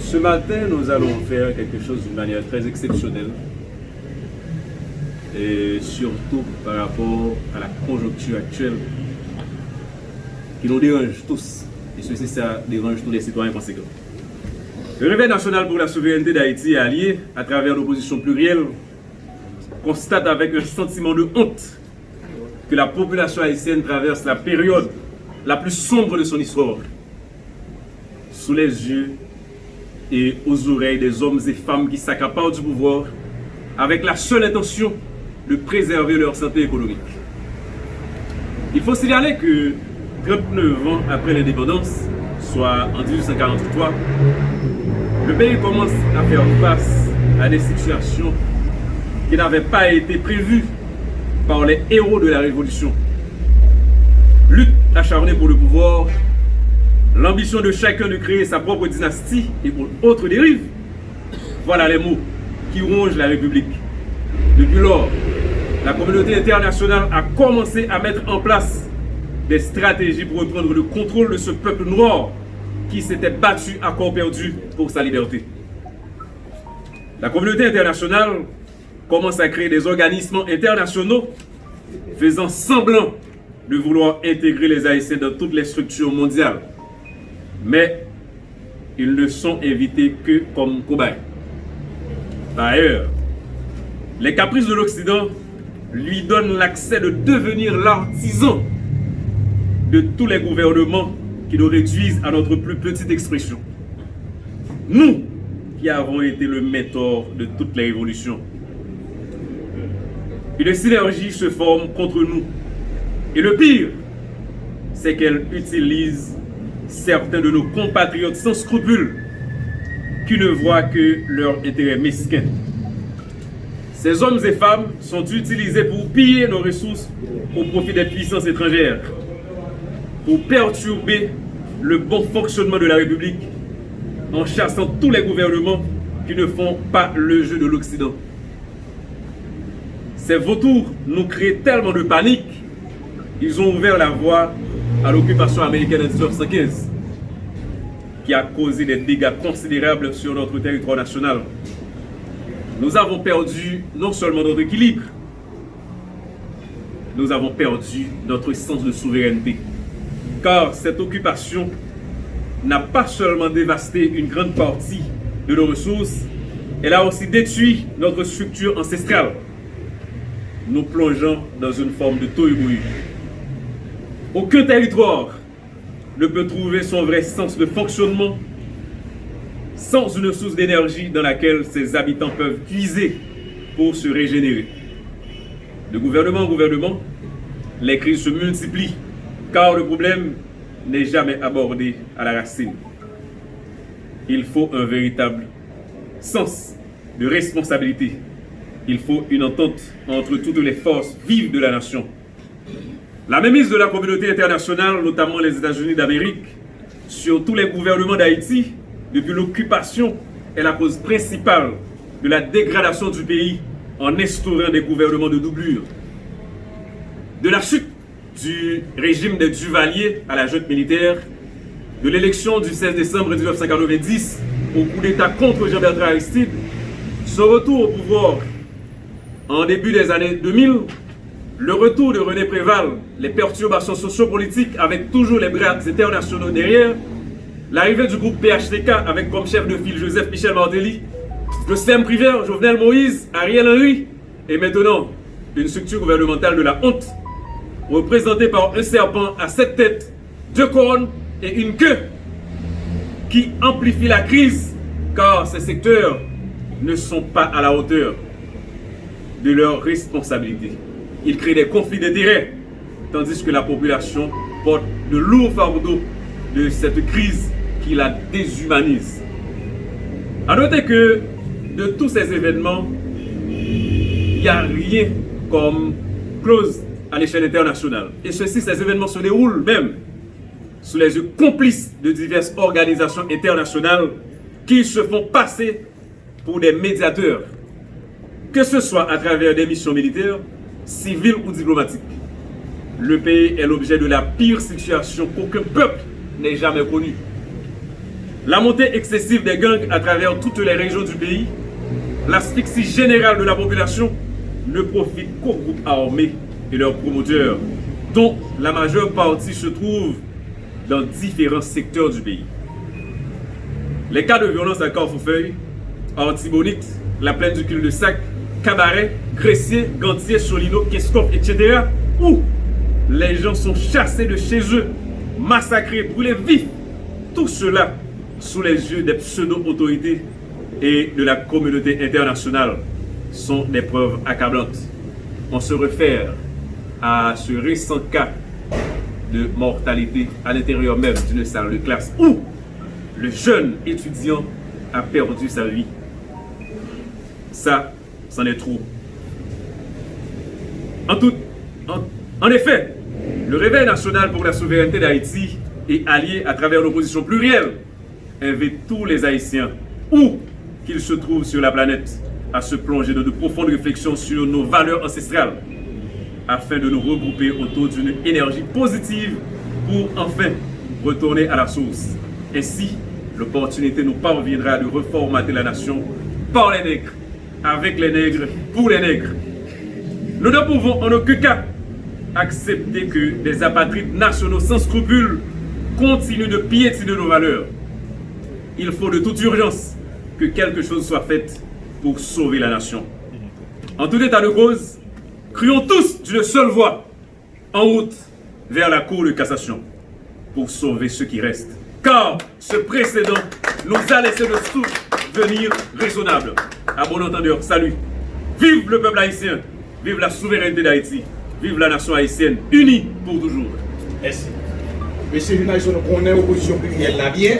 Ce matin, nous allons faire quelque chose d'une manière très exceptionnelle et surtout par rapport à la conjoncture actuelle qui nous dérange tous et ceci, ça dérange tous les citoyens conséquents. Le Réveil national pour la souveraineté d'Haïti est allié à travers l'opposition plurielle constate avec un sentiment de honte que la population haïtienne traverse la période la plus sombre de son histoire. Sous les yeux et aux oreilles des hommes et femmes qui s'accaparent du pouvoir avec la seule intention de préserver leur santé économique. Il faut signaler que 39 ans après l'indépendance, soit en 1843, le pays commence à faire face à des situations qui n'avaient pas été prévues par les héros de la Révolution. Lutte acharnée pour le pouvoir, l'ambition de chacun de créer sa propre dynastie et autres dérives, voilà les mots qui rongent la République. Depuis lors, la communauté internationale a commencé à mettre en place des stratégies pour reprendre le contrôle de ce peuple noir qui s'était battu à corps perdu pour sa liberté. La communauté internationale commence à créer des organismes internationaux faisant semblant de vouloir intégrer les Haïtiens dans toutes les structures mondiales. Mais ils ne sont invités que comme cobayes. Par ailleurs, les caprices de l'Occident lui donnent l'accès de devenir l'artisan de tous les gouvernements qui nous réduisent à notre plus petite expression. Nous qui avons été le mentor de toutes les révolutions. Une synergie se forme contre nous. Et le pire, c'est qu'elle utilise certains de nos compatriotes sans scrupules qui ne voient que leur intérêt mesquin. Ces hommes et femmes sont utilisés pour piller nos ressources au profit des puissances étrangères, pour perturber le bon fonctionnement de la République en chassant tous les gouvernements qui ne font pas le jeu de l'Occident. Ces vautours nous créent tellement de panique, ils ont ouvert la voie à l'occupation américaine en 1915, qui a causé des dégâts considérables sur notre territoire national. Nous avons perdu non seulement notre équilibre, nous avons perdu notre sens de souveraineté. Car cette occupation n'a pas seulement dévasté une grande partie de nos ressources, elle a aussi détruit notre structure ancestrale, nous plongeant dans une forme de tohu-bohu. Aucun territoire ne peut trouver son vrai sens de fonctionnement sans une source d'énergie dans laquelle ses habitants peuvent puiser pour se régénérer. De gouvernement en gouvernement, les crises se multiplient car le problème n'est jamais abordé à la racine. Il faut un véritable sens de responsabilité. Il faut une entente entre toutes les forces vives de la nation. La mainmise de la communauté internationale, notamment les États-Unis d'Amérique, sur tous les gouvernements d'Haïti, depuis l'occupation, est la cause principale de la dégradation du pays en instaurant des gouvernements de doublure. De la chute du régime des Duvalier à la junte militaire, de l'élection du 16 décembre 1990 au coup d'État contre Jean-Bertrand Aristide, son retour au pouvoir en début des années 2000, le retour de René Préval, les perturbations sociopolitiques avec toujours les bras internationaux derrière, l'arrivée du groupe PHTK avec comme chef de file Joseph Michel Martelly, le système privé, Jovenel Moïse, Ariel Henry, et maintenant une structure gouvernementale de la honte, représentée par un serpent à 7 têtes, 2 cornes et une queue, qui amplifie la crise, car ces secteurs ne sont pas à la hauteur de leurs responsabilités. Ils créent des conflits d'intérêts, tandis que la population porte de lourds fardeaux de cette crise qui la déshumanise. A noter que de tous ces événements, il n'y a rien comme clause à l'échelle internationale. Et ces événements se déroulent même sous les yeux complices de diverses organisations internationales qui se font passer pour des médiateurs, que ce soit à travers des missions militaires, civiles ou diplomatiques. Le pays est l'objet de la pire situation qu'aucun peuple n'ait jamais connue. la montée excessive des gangs à travers toutes les régions du pays, l'asphyxie générale de la population ne profite qu'aux groupes armés et leurs promoteurs, dont la majeure partie se trouve dans différents secteurs du pays. Les cas de violence à Carrefourfeuille, Artibonite, la plaine du cul-de-sac, Cabaret, Gressier, Gantier, Cholino, Kescoff, etc., où les gens sont chassés de chez eux, massacrés, brûlés vifs, tout cela sous les yeux des pseudo-autorités et de la communauté internationale sont des preuves accablantes. On se réfère à ce récent cas de mortalité à l'intérieur même d'une salle de classe où le jeune étudiant a perdu sa vie. Ça, c'en est trop. En effet, le Réveil national pour la souveraineté d'Haïti est allié à travers l'opposition plurielle, invite tous les Haïtiens, où qu'ils se trouvent sur la planète, à se plonger dans de profondes réflexions sur nos valeurs ancestrales, afin de nous regrouper autour d'une énergie positive pour enfin retourner à la source. Ainsi, l'opportunité nous parviendra de reformater la nation par les nègres, avec les nègres, pour les nègres. Nous ne pouvons en aucun cas accepter que des apatrides nationaux sans scrupules continuent de piétiner nos valeurs. Il faut de toute urgence que quelque chose soit fait pour sauver la nation. En tout état de cause, crions tous d'une seule voix en route vers la Cour de cassation pour sauver ce qui reste. Car ce précédent nous a laissé de souvenirs raisonnables. À bon entendeur, salut. Vive le peuple haïtien, vive la souveraineté d'Haïti, vive la nation haïtienne, unie pour toujours. Merci. Monsieur Journaliste, on connaît l'opposition plurielle là bien.